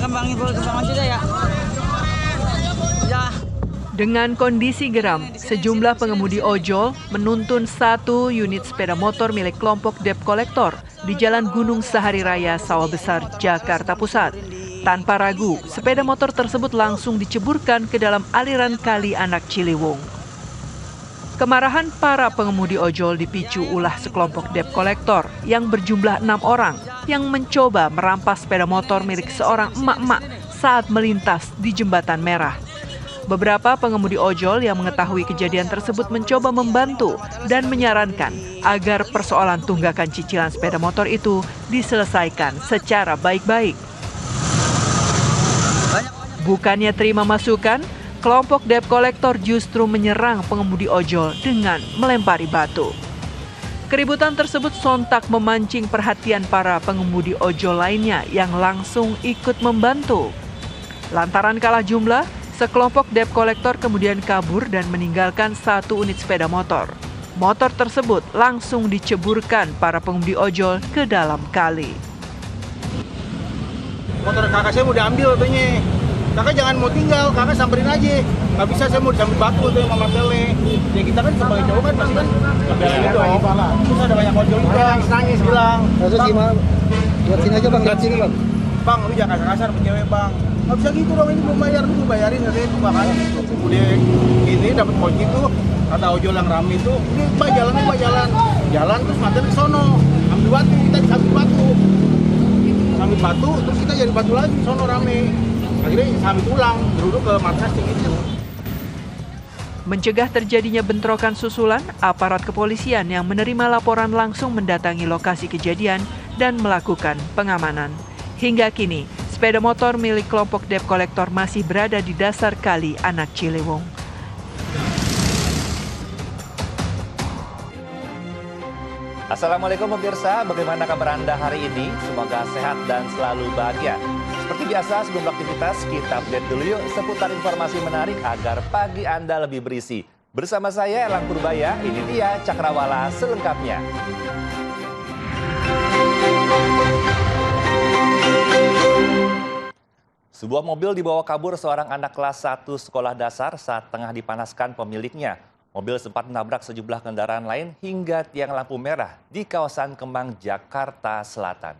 Kembang aja deh ya. Ya. Dengan kondisi geram, sejumlah pengemudi ojol menuntun 1 unit sepeda motor milik kelompok debt collector di Jalan Gunung Sahari Raya, Sawah Besar, Jakarta Pusat. Tanpa ragu, sepeda motor tersebut langsung diceburkan ke dalam aliran Kali Anak Ciliwung. Kemarahan para pengemudi ojol dipicu ulah sekelompok debt collector yang berjumlah 6 orang yang mencoba merampas sepeda motor milik seorang emak-emak saat melintas di Jembatan Merah. Beberapa pengemudi ojol yang mengetahui kejadian tersebut mencoba membantu dan menyarankan agar persoalan tunggakan cicilan sepeda motor itu diselesaikan secara baik-baik. Bukannya terima masukan, kelompok debt collector justru menyerang pengemudi ojol dengan melempari batu. Keributan tersebut sontak memancing perhatian para pengemudi ojol lainnya yang langsung ikut membantu. Lantaran kalah jumlah, sekelompok debt collector kemudian kabur dan meninggalkan 1 unit sepeda motor. Motor tersebut langsung diceburkan para pengemudi ojol ke dalam kali. Motor kakak saya mau diambil katanya. Kakak jangan mau tinggal, kakak samperin aja. Nggak bisa, saya mau disambil batu tuh sama Martele. Ya kita kan sebagai cowok kan pasti kan ngebelain itu. Terus ada banyak ojol juga nangis bilang. Terus gimana? Buat sini aja bang, buat sini bang. Bang, lu jangan kasar-kasar sama cewek bang. Nggak bisa gitu dong, ini belum bayar, lu bayarin nanti itu makanya. Udah ini dapat kunci tuh, kata ojol yang rame itu, ini mbak jalan. Jalan terus Martele ke sono, ambil batu, kita disambil batu. Sambil batu, terus kita jadi batu lagi, sono rame. Akhirnya sambil pulang, geruduk ke markas itu. Mencegah terjadinya bentrokan susulan, aparat kepolisian yang menerima laporan langsung mendatangi lokasi kejadian dan melakukan pengamanan. Hingga kini, sepeda motor milik kelompok debt collector masih berada di dasar Kali Anak Ciliwung. Assalamualaikum pemirsa, bagaimana kabar Anda hari ini? Semoga sehat dan selalu bahagia. Seperti biasa, sebelum aktivitas, kita update dulu yuk seputar informasi menarik agar pagi Anda lebih berisi. Bersama saya, Elang Purbaya, ini dia Cakrawala selengkapnya. Sebuah mobil dibawa kabur seorang anak kelas 1 sekolah dasar saat tengah dipanaskan pemiliknya. Mobil sempat menabrak sejumlah kendaraan lain hingga tiang lampu merah di kawasan Kemang, Jakarta Selatan.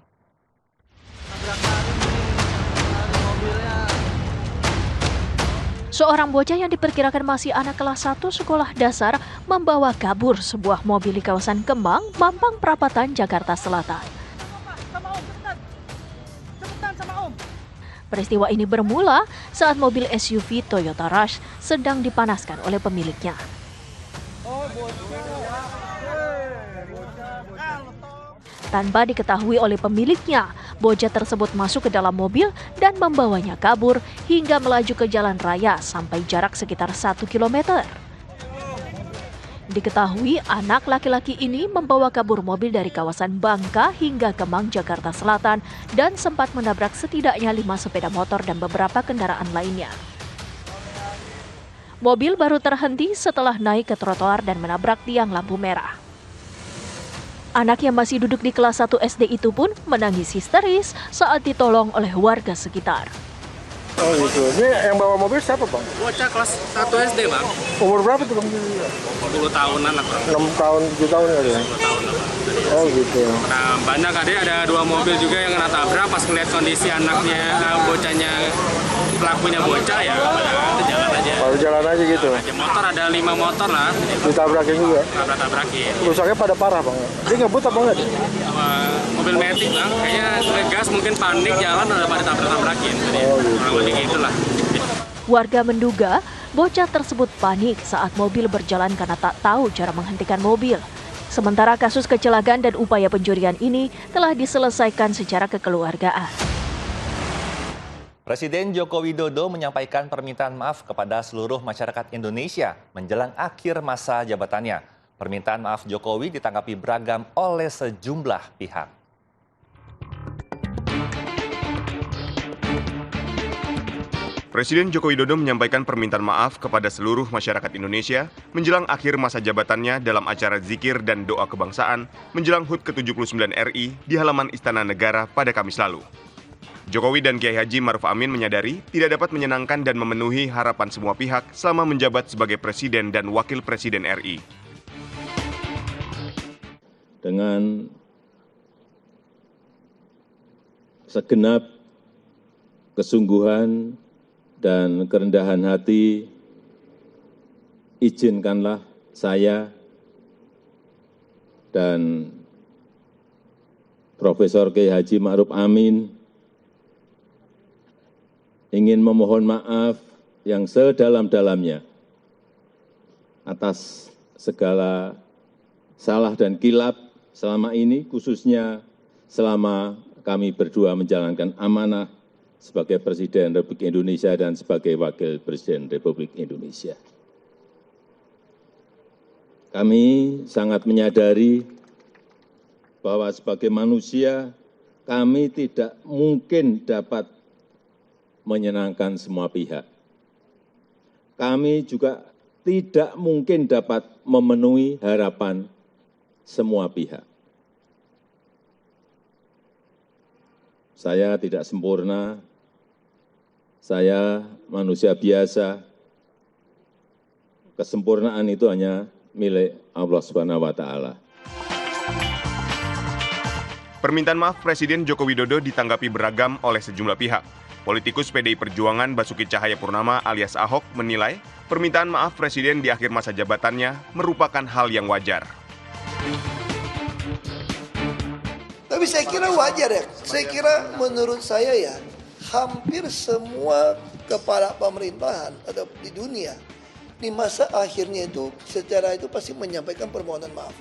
Seorang bocah yang diperkirakan masih anak kelas 1 sekolah dasar membawa kabur sebuah mobil di kawasan Kemang, Mampang Perapatan, Jakarta Selatan. Peristiwa ini bermula saat mobil SUV Toyota Rush sedang dipanaskan oleh pemiliknya. Tanpa diketahui oleh pemiliknya, bocah tersebut masuk ke dalam mobil dan membawanya kabur hingga melaju ke jalan raya sampai jarak sekitar 1 km. Diketahui anak laki-laki ini membawa kabur mobil dari kawasan Bangka hingga Kemang, Jakarta Selatan dan sempat menabrak setidaknya 5 sepeda motor dan beberapa kendaraan lainnya. Mobil baru terhenti setelah naik ke trotoar dan menabrak tiang lampu merah. Anak yang masih duduk di kelas 1 SD itu pun menangis histeris saat ditolong oleh warga sekitar. Oh gitu. Ini yang bawa mobil siapa bang? Bocah kelas 1 SD bang. Umur berapa tuh bang? 10 tahunan lah bang. 6 tahun, 7 tahun kali ya? 10 tahun lah bang. Oh gitu. Nah banyak ada 2 mobil juga yang kena tabrak pas melihat kondisi anaknya, bocahnya, pelakunya bocah ya udah jalan aja. Baru jalan aja gitu? Motor ada 5 motor lah. Ditabrakin juga? Tabrakin. Rusaknya pada parah bang? Dia ngebut apa enggak? Mobil metik bang, kayaknya ngegas mungkin panik jalan udah pada tabrakin. Oh gitu. Itulah. Warga menduga bocah tersebut panik saat mobil berjalan karena tak tahu cara menghentikan mobil. Sementara kasus kecelakaan dan upaya pencurian ini telah diselesaikan secara kekeluargaan. Presiden Joko Widodo menyampaikan permintaan maaf kepada seluruh masyarakat Indonesia menjelang akhir masa jabatannya. Permintaan maaf Jokowi ditanggapi beragam oleh sejumlah pihak. Presiden Joko Widodo menyampaikan permintaan maaf kepada seluruh masyarakat Indonesia menjelang akhir masa jabatannya dalam acara zikir dan doa kebangsaan menjelang HUT ke-79 RI di halaman Istana Negara pada Kamis lalu. Jokowi dan Kiai Haji Maruf Amin menyadari tidak dapat menyenangkan dan memenuhi harapan semua pihak selama menjabat sebagai Presiden dan Wakil Presiden RI. Dengan segenap kesungguhan dan kerendahan hati, izinkanlah saya dan Profesor Kiai Haji Ma'ruf Amin ingin memohon maaf yang sedalam-dalamnya atas segala salah dan kilap selama ini, khususnya selama kami berdua menjalankan amanah sebagai Presiden Republik Indonesia dan sebagai Wakil Presiden Republik Indonesia. Kami sangat menyadari bahwa sebagai manusia kami tidak mungkin dapat menyenangkan semua pihak. Kami juga tidak mungkin dapat memenuhi harapan semua pihak. Saya tidak sempurna, saya manusia biasa. Kesempurnaan itu hanya milik Allah Subhanahu wa Ta'ala. Permintaan maaf Presiden Joko Widodo ditanggapi beragam oleh sejumlah pihak. Politikus PDI Perjuangan Basuki Cahayapurnama alias Ahok menilai permintaan maaf Presiden di akhir masa jabatannya merupakan hal yang wajar. Tapi saya kira wajar ya. Saya kira menurut saya ya, hampir semua kepala pemerintahan atau di dunia di masa akhirnya itu secara itu pasti menyampaikan permohonan maaf.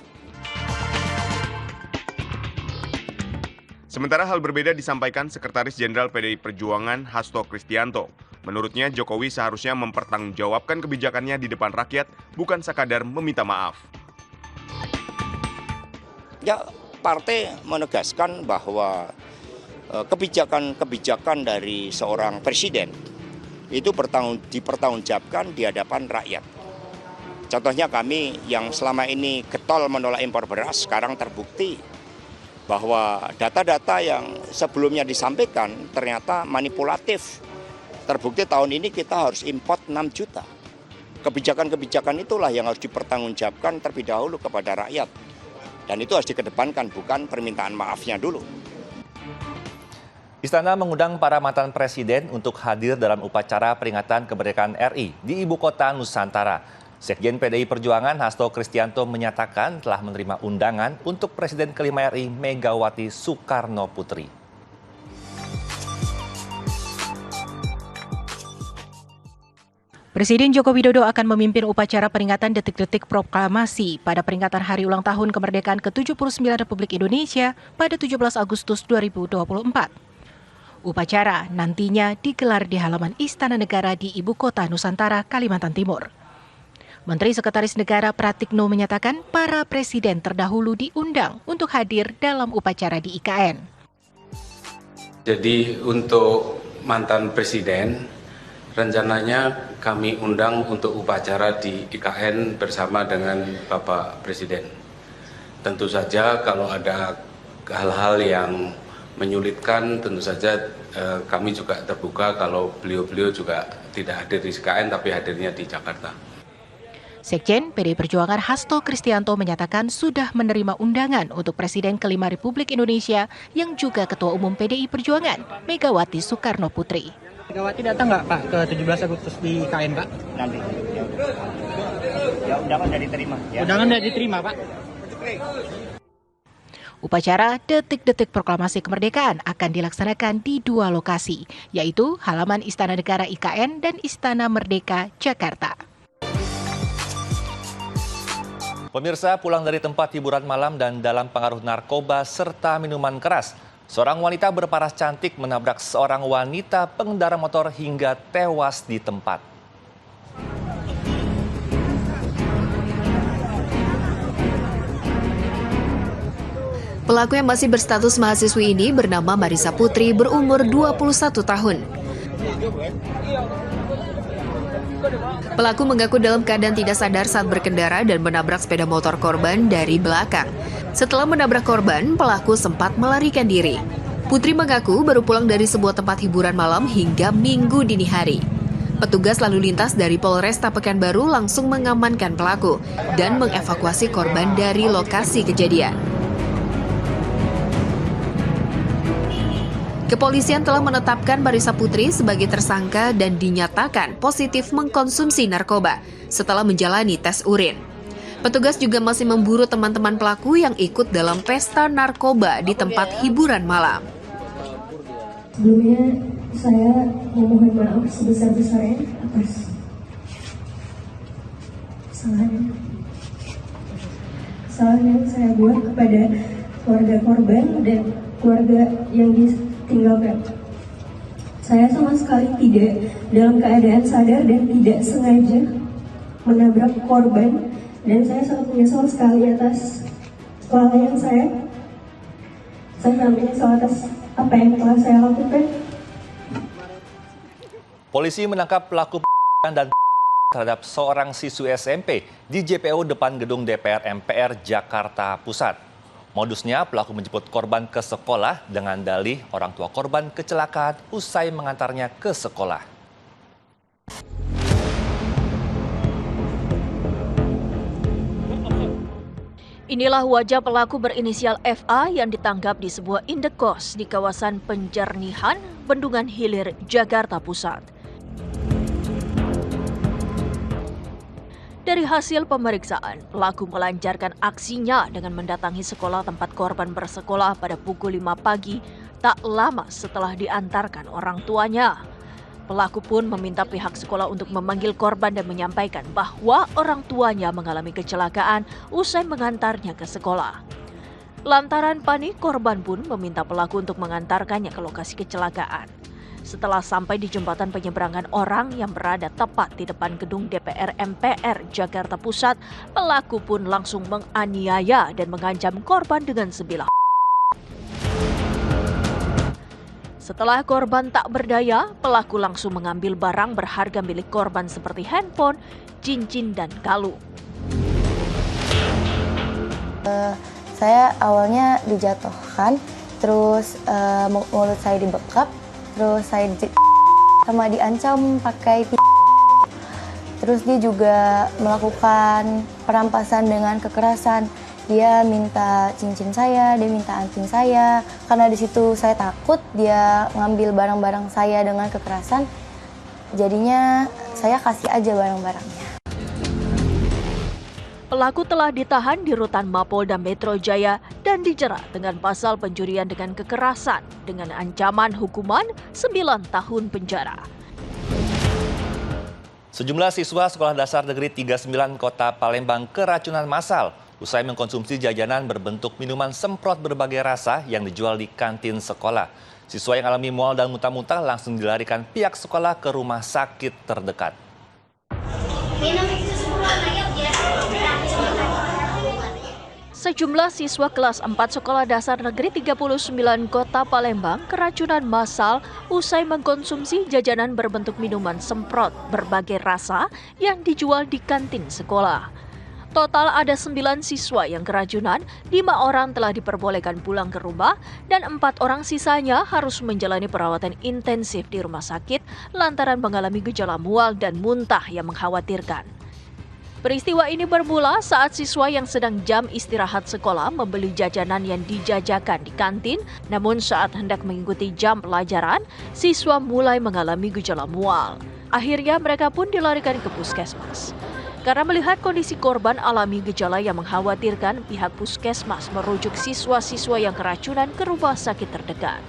Sementara hal berbeda disampaikan Sekretaris Jenderal PDI Perjuangan Hasto Kristianto. Menurutnya Jokowi seharusnya mempertanggungjawabkan kebijakannya di depan rakyat, bukan sekadar meminta maaf. Ya, partai menegaskan bahwa kebijakan-kebijakan dari seorang presiden itu dipertanggungjawabkan di hadapan rakyat. Contohnya kami yang selama ini getol menolak impor beras, sekarang terbukti bahwa data-data yang sebelumnya disampaikan ternyata manipulatif. Terbukti tahun ini kita harus import 6 juta. Kebijakan-kebijakan itulah yang harus dipertanggungjawabkan terlebih dahulu kepada rakyat. Dan itu harus dikedepankan, bukan permintaan maafnya dulu. Istana mengundang para mantan presiden untuk hadir dalam upacara peringatan kemerdekaan RI di Ibu Kota Nusantara. Sekjen PDI Perjuangan Hasto Kristianto menyatakan telah menerima undangan untuk Presiden kelima RI Megawati Soekarno Putri. Presiden Joko Widodo akan memimpin upacara peringatan detik-detik proklamasi pada peringatan Hari Ulang Tahun Kemerdekaan ke-79 Republik Indonesia pada 17 Agustus 2024. Upacara nantinya digelar di halaman Istana Negara di Ibu Kota Nusantara, Kalimantan Timur. Menteri Sekretaris Negara Pratikno menyatakan para presiden terdahulu diundang untuk hadir dalam upacara di IKN. Jadi untuk mantan presiden, rencananya kami undang untuk upacara di IKN bersama dengan Bapak Presiden. Tentu saja kalau ada hal-hal yang menyulitkan, tentu saja kami juga terbuka kalau beliau-beliau juga tidak hadir di IKN tapi hadirnya di Jakarta. Sekjen PDI Perjuangan Hasto Kristianto menyatakan sudah menerima undangan untuk Presiden kelima Republik Indonesia yang juga Ketua Umum PDI Perjuangan, Megawati Soekarno Putri. Megawati datang nggak Pak ke 17 Agustus di IKN Pak? Nanti. Ya undangan sudah diterima. Ya. Undangan sudah diterima Pak. Upacara detik-detik proklamasi kemerdekaan akan dilaksanakan di 2 lokasi, yaitu halaman Istana Negara IKN dan Istana Merdeka, Jakarta. Pemirsa, pulang dari tempat hiburan malam dan dalam pengaruh narkoba serta minuman keras, seorang wanita berparas cantik menabrak seorang wanita pengendara motor hingga tewas di tempat. Pelaku yang masih berstatus mahasiswi ini bernama Marisa Putri, berumur 21 tahun. Pelaku mengaku dalam keadaan tidak sadar saat berkendara dan menabrak sepeda motor korban dari belakang. Setelah menabrak korban, pelaku sempat melarikan diri. Putri mengaku baru pulang dari sebuah tempat hiburan malam hingga Minggu dini hari. Petugas lalu lintas dari Polresta Pekanbaru langsung mengamankan pelaku dan mengevakuasi korban dari lokasi kejadian. Kepolisian telah menetapkan Marisa Putri sebagai tersangka dan dinyatakan positif mengkonsumsi narkoba setelah menjalani tes urin. Petugas juga masih memburu teman-teman pelaku yang ikut dalam pesta narkoba di tempat hiburan malam. Sebelumnya saya memohon maaf sebesar-besarnya atas kesalahan yang saya buat kepada keluarga korban dan keluarga yang ditinggalkan. Saya sama sekali tidak dalam keadaan sadar dan tidak sengaja menabrak korban, dan saya sangat menyesal sekali atas kelalaian saya. Saya sangat menyesal atas apa yang telah saya lakukan. Polisi menangkap pelaku dan terhadap seorang siswi SMP di JPO depan gedung DPR MPR Jakarta Pusat. Modusnya pelaku menjemput korban ke sekolah dengan dalih orang tua korban kecelakaan usai mengantarnya ke sekolah. Inilah wajah pelaku berinisial FA yang ditangkap di sebuah indekos di kawasan Penjernihan, Bendungan Hilir, Jakarta Pusat. Dari hasil pemeriksaan, pelaku melancarkan aksinya dengan mendatangi sekolah tempat korban bersekolah pada pukul 5 pagi, tak lama setelah diantarkan orang tuanya. Pelaku pun meminta pihak sekolah untuk memanggil korban dan menyampaikan bahwa orang tuanya mengalami kecelakaan usai mengantarnya ke sekolah. Lantaran panik, korban pun meminta pelaku untuk mengantarkannya ke lokasi kecelakaan. Setelah sampai di jembatan penyeberangan orang yang berada tepat di depan gedung DPR MPR Jakarta Pusat, pelaku pun langsung menganiaya dan mengancam korban dengan sebilah. Setelah korban tak berdaya, pelaku langsung mengambil barang berharga milik korban seperti handphone, cincin, dan kalung. Saya awalnya dijatuhkan, terus mulut saya dibekap, terus saya sama diancam pakai terus dia juga melakukan perampasan dengan kekerasan. Dia minta cincin saya, dia minta anting saya. Karena di situ saya takut dia ngambil barang-barang saya dengan kekerasan. Jadinya saya kasih aja barang-barangnya. Pelaku telah ditahan di rutan Mapolda Metro Jaya dan dijerat dengan pasal pencurian dengan kekerasan dengan ancaman hukuman 9 tahun penjara. Sejumlah siswa Sekolah Dasar Negeri 39 Kota Palembang keracunan massal usai mengkonsumsi jajanan berbentuk minuman semprot berbagai rasa yang dijual di kantin sekolah. Siswa yang alami mual dan muntah-muntah langsung dilarikan pihak sekolah ke rumah sakit terdekat. Sejumlah siswa kelas 4 Sekolah Dasar Negeri 39 Kota Palembang keracunan massal usai mengkonsumsi jajanan berbentuk minuman semprot berbagai rasa yang dijual di kantin sekolah. Total ada 9 siswa yang keracunan, 5 orang telah diperbolehkan pulang ke rumah, dan 4 orang sisanya harus menjalani perawatan intensif di rumah sakit lantaran mengalami gejala mual dan muntah yang mengkhawatirkan. Peristiwa ini bermula saat siswa yang sedang jam istirahat sekolah membeli jajanan yang dijajakan di kantin, namun saat hendak mengikuti jam pelajaran, siswa mulai mengalami gejala mual. Akhirnya mereka pun dilarikan ke puskesmas. Karena melihat kondisi korban alami gejala yang mengkhawatirkan, pihak puskesmas merujuk siswa-siswa yang keracunan ke rumah sakit terdekat.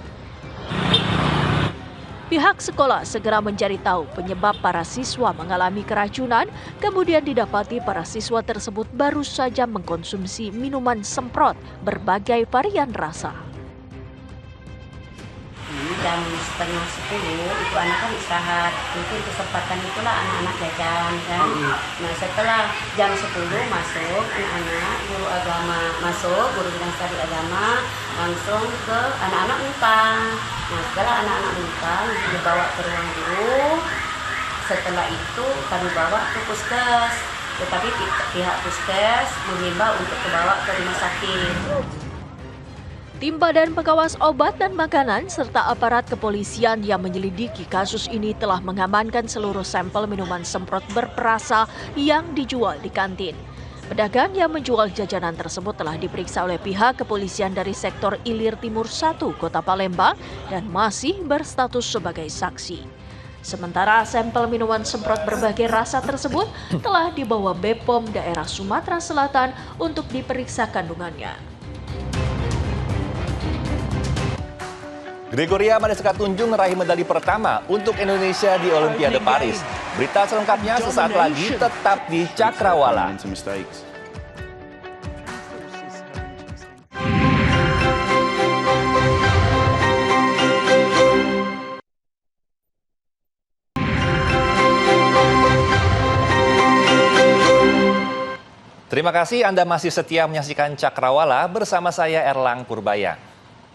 Pihak sekolah segera mencari tahu penyebab para siswa mengalami keracunan, kemudian didapati para siswa tersebut baru saja mengkonsumsi minuman semprot berbagai varian rasa. Jam 9:30 itu anak kan istirahat, mungkin kesempatan itulah anak-anak jajan kan. Nah setelah jam 10 masuk anak-anak guru agama masuk, guru bidang studi agama langsung ke anak-anak muntah. Nah setelah anak-anak muntah langsung dibawa ke ruang guru. Setelah itu kami bawa ke puskes, tetapi pihak puskes mengimbau untuk dibawa ke rumah sakit. Tim Badan Pengawas Obat dan Makanan serta aparat kepolisian yang menyelidiki kasus ini telah mengamankan seluruh sampel minuman semprot berperasa yang dijual di kantin. Pedagang yang menjual jajanan tersebut telah diperiksa oleh pihak kepolisian dari sektor Ilir Timur 1, Kota Palembang dan masih berstatus sebagai saksi. Sementara sampel minuman semprot berbagai rasa tersebut telah dibawa BPOM daerah Sumatera Selatan untuk diperiksa kandungannya. Gregoria Mariska Tunjung meraih medali pertama untuk Indonesia di Olimpiade Paris. Berita selengkapnya sesaat lagi, tetap di Cakrawala. Terima kasih Anda masih setia menyaksikan Cakrawala bersama saya Erlang Purbaya.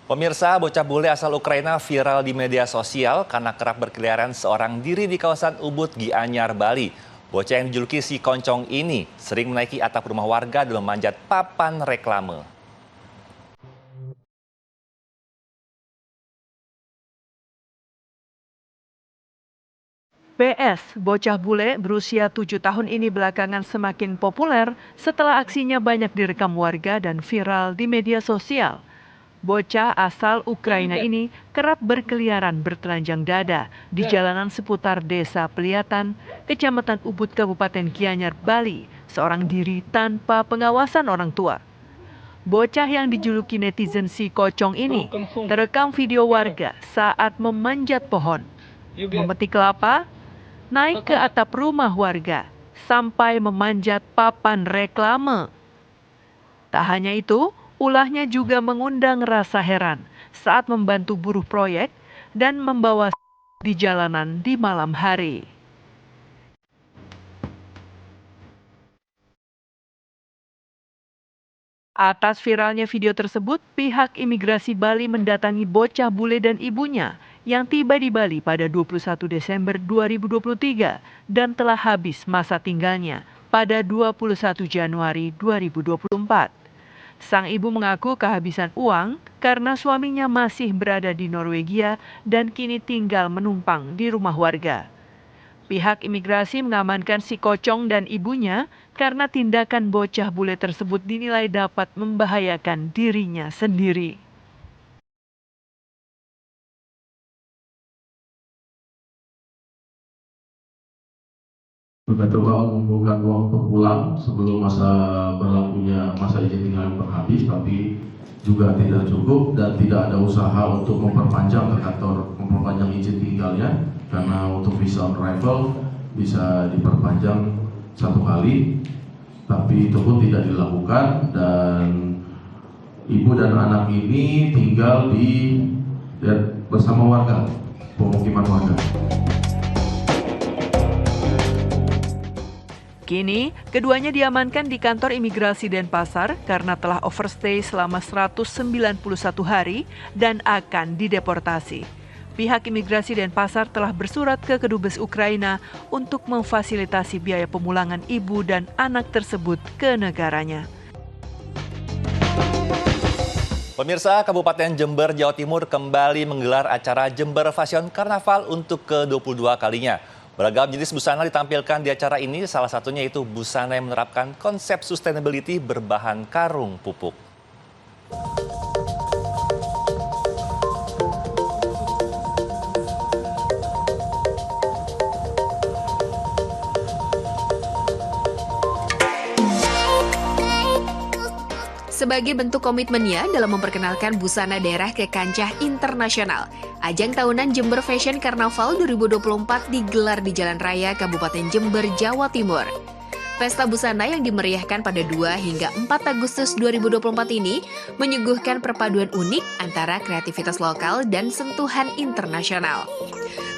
Pemirsa, bocah bule asal Ukraina viral di media sosial karena kerap berkeliaran seorang diri di kawasan Ubud, Gianyar, Bali. Bocah yang dijuluki si Koncong ini sering menaiki atap rumah warga dan memanjat papan reklame. PS, bocah bule berusia 7 tahun ini belakangan semakin populer setelah aksinya banyak direkam warga dan viral di media sosial. Bocah asal Ukraina ini kerap berkeliaran bertelanjang dada di jalanan seputar Desa Peliatan, Kecamatan Ubud, Kabupaten Gianyar, Bali, seorang diri tanpa pengawasan orang tua. Bocah yang dijuluki netizen si Kocong ini terekam video warga saat memanjat pohon, memetik kelapa, naik ke atap rumah warga, sampai memanjat papan reklame. Tak hanya itu, ulahnya juga mengundang rasa heran saat membantu buruh proyek dan membawa di jalanan di malam hari. Atas viralnya video tersebut, pihak imigrasi Bali mendatangi bocah bule dan ibunya yang tiba di Bali pada 21 Desember 2023 dan telah habis masa tinggalnya pada 21 Januari 2024. Sang ibu mengaku kehabisan uang karena suaminya masih berada di Norwegia dan kini tinggal menumpang di rumah warga. Pihak imigrasi mengamankan si Kocong dan ibunya karena tindakan bocah bule tersebut dinilai dapat membahayakan dirinya sendiri. Coba mengumpulkan uang untuk pulang sebelum masa berlakunya masa izin tinggal yang habis, tapi juga tidak cukup dan tidak ada usaha untuk memperpanjang ke kantor, memperpanjang izin tinggalnya karena untuk visa on arrival bisa diperpanjang 1 kali, tapi itu pun tidak dilakukan dan ibu dan anak ini tinggal bersama warga, pemukiman warga. Kini, keduanya diamankan di kantor imigrasi Denpasar karena telah overstay selama 191 hari dan akan dideportasi. Pihak imigrasi Denpasar telah bersurat ke Kedubes Ukraina untuk memfasilitasi biaya pemulangan ibu dan anak tersebut ke negaranya. Pemirsa, Kabupaten Jember, Jawa Timur kembali menggelar acara Jember Fashion Carnaval untuk ke-22 kalinya. Beragam jenis busana ditampilkan di acara ini, salah satunya itu busana yang menerapkan konsep sustainability berbahan karung pupuk. Sebagai bentuk komitmennya dalam memperkenalkan busana daerah ke kancah internasional, ajang tahunan Jember Fashion Carnaval 2024 digelar di Jalan Raya Kabupaten Jember, Jawa Timur. Pesta busana yang dimeriahkan pada 2 hingga 4 Agustus 2024 ini menyuguhkan perpaduan unik antara kreativitas lokal dan sentuhan internasional.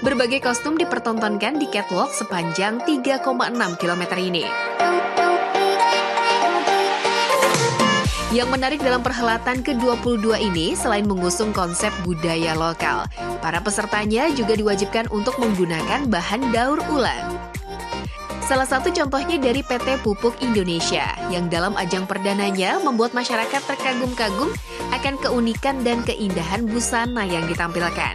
Berbagai kostum dipertontonkan di catwalk sepanjang 3,6 km ini. Yang menarik dalam perhelatan ke-22 ini, selain mengusung konsep budaya lokal, para pesertanya juga diwajibkan untuk menggunakan bahan daur ulang. Salah satu contohnya dari PT Pupuk Indonesia, yang dalam ajang perdananya membuat masyarakat terkagum-kagum akan keunikan dan keindahan busana yang ditampilkan.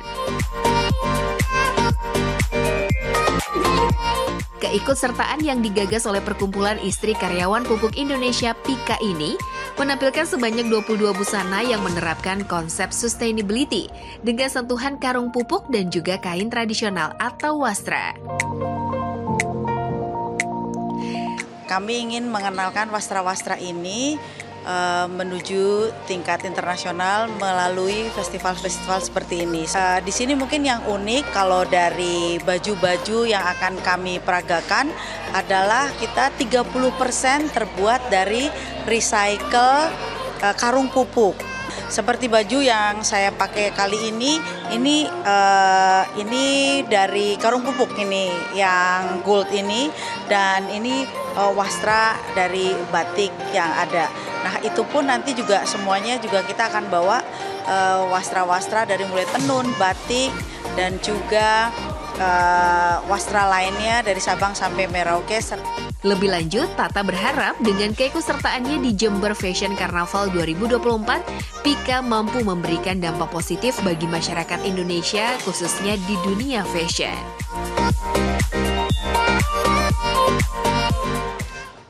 Keikutsertaan yang digagas oleh Perkumpulan Istri Karyawan Pupuk Indonesia PIKA ini menampilkan sebanyak 22 busana yang menerapkan konsep sustainability dengan sentuhan karung pupuk dan juga kain tradisional atau wastra. Kami ingin mengenalkan wastra-wastra ini menuju tingkat internasional melalui festival-festival seperti ini. Di sini mungkin yang unik kalau dari baju-baju yang akan kami peragakan adalah kita 30% terbuat dari recycle karung pupuk. Seperti baju yang saya pakai kali ini dari karung pupuk ini yang gold ini, dan ini wastra dari batik yang ada. Nah itu pun nanti juga semuanya juga kita akan bawa wastra-wastra dari mulai tenun, batik, dan juga wastra lainnya dari Sabang sampai Merauke. Lebih lanjut, Tata berharap dengan keikutsertaannya di Jember Fashion Carnaval 2024, PIKA mampu memberikan dampak positif bagi masyarakat Indonesia, khususnya di dunia fashion.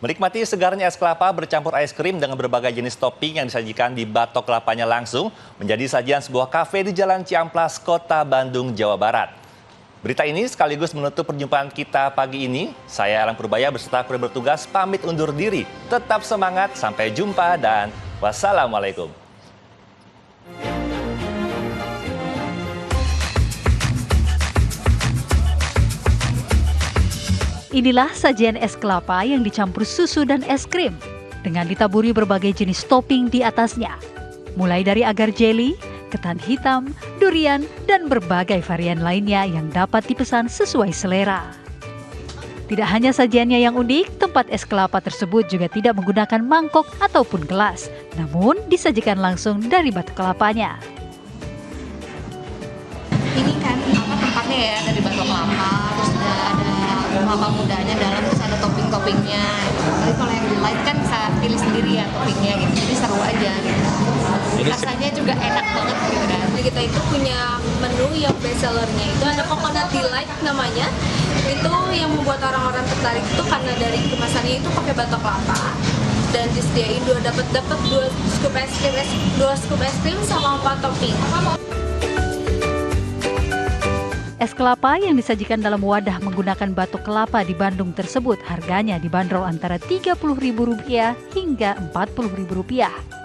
Menikmati segarnya es kelapa bercampur es krim dengan berbagai jenis topping yang disajikan di batok kelapanya langsung menjadi sajian sebuah kafe di Jalan Ciamplas, Kota Bandung, Jawa Barat. Berita ini sekaligus menutup perjumpaan kita pagi ini. Saya Alang Purbaya beserta kru bertugas pamit undur diri. Tetap semangat, sampai jumpa dan wassalamualaikum. Inilah sajian es kelapa yang dicampur susu dan es krim dengan ditaburi berbagai jenis topping di atasnya. Mulai dari agar jelly, ketan hitam, durian, dan berbagai varian lainnya yang dapat dipesan sesuai selera. Tidak hanya sajiannya yang unik, tempat es kelapa tersebut juga tidak menggunakan mangkok ataupun gelas, namun disajikan langsung dari batok kelapanya. Ini kan tempatnya ya dari batok kelapa, terus ada kelapa mudanya dalam, terus ada topping-toppingnya. Tapi kalau yang di light kan bisa pilih sendiri ya toppingnya gitu, jadi seru aja gitu. Rasanya juga enak banget gitu kan. Kita itu punya menu yang best sellernya itu ada coconut delight namanya. Itu yang membuat orang-orang tertarik itu karena dari kemasannya itu pakai batok kelapa dan disediain dapat 2 scoop es krim sama 4 topping. Es kelapa yang disajikan dalam wadah menggunakan batok kelapa di Bandung tersebut harganya dibanderol antara Rp30.000 hingga Rp40.000.